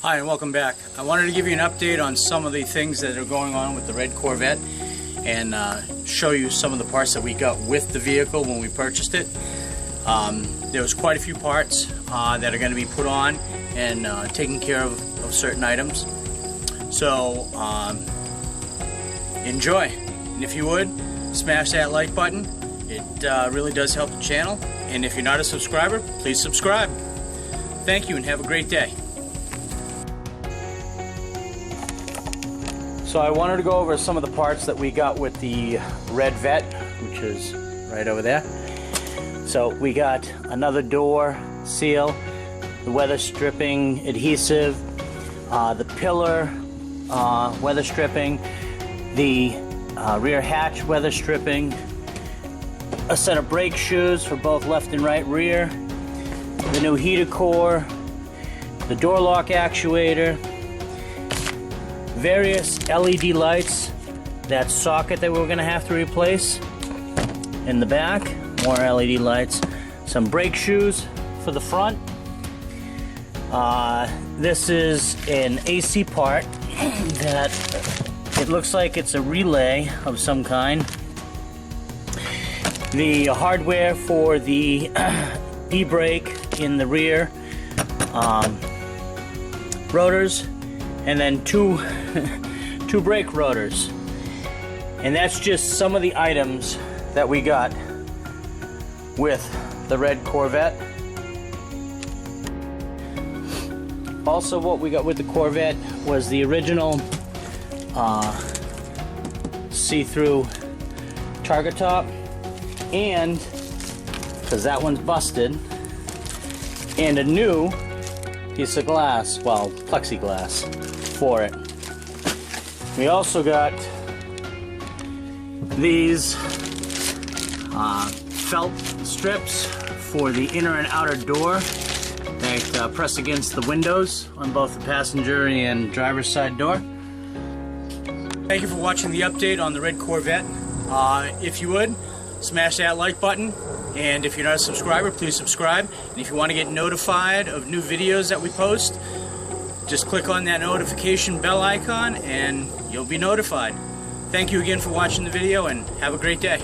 Hi and welcome back. I wanted to give you an update on some of the things that are going on with the red Corvette and show you some of the parts that we got with the vehicle when we purchased it. There was quite a few parts that are going to be put on and taking care of certain items. So enjoy, and if you would, smash that like button. It really does help the channel, and if you're not a subscriber, please subscribe. Thank you and have a great day. So I wanted to go over some of the parts that we got with the red Vette, which is right over there. So we got another door seal, the weather stripping adhesive, the pillar weather stripping, the rear hatch weather stripping, a set of brake shoes for both left and right rear, the new heater core, the door lock actuator, various LED lights, that socket that we're going to have to replace in the back, more LED lights, some brake shoes for the front. This is an AC part that it looks like it's a relay of some kind. The hardware for the e-brake in the rear, rotors, and then two brake rotors. And that's just some of the items that we got with the red Corvette. Also, what we got with the Corvette was the original see-through Targa top, and because that one's busted, and a new piece of glass, well, plexi-glass for it. We also got these felt strips for the inner and outer door that press against the windows on both the passenger and driver's side door. Thank you for watching the update on the red Corvette. If you would, smash that like button, and if you're not a subscriber, please subscribe. And if you want to get notified of new videos that we post, just click on that notification bell icon and you'll be notified. Thank you again for watching the video, and have a great day.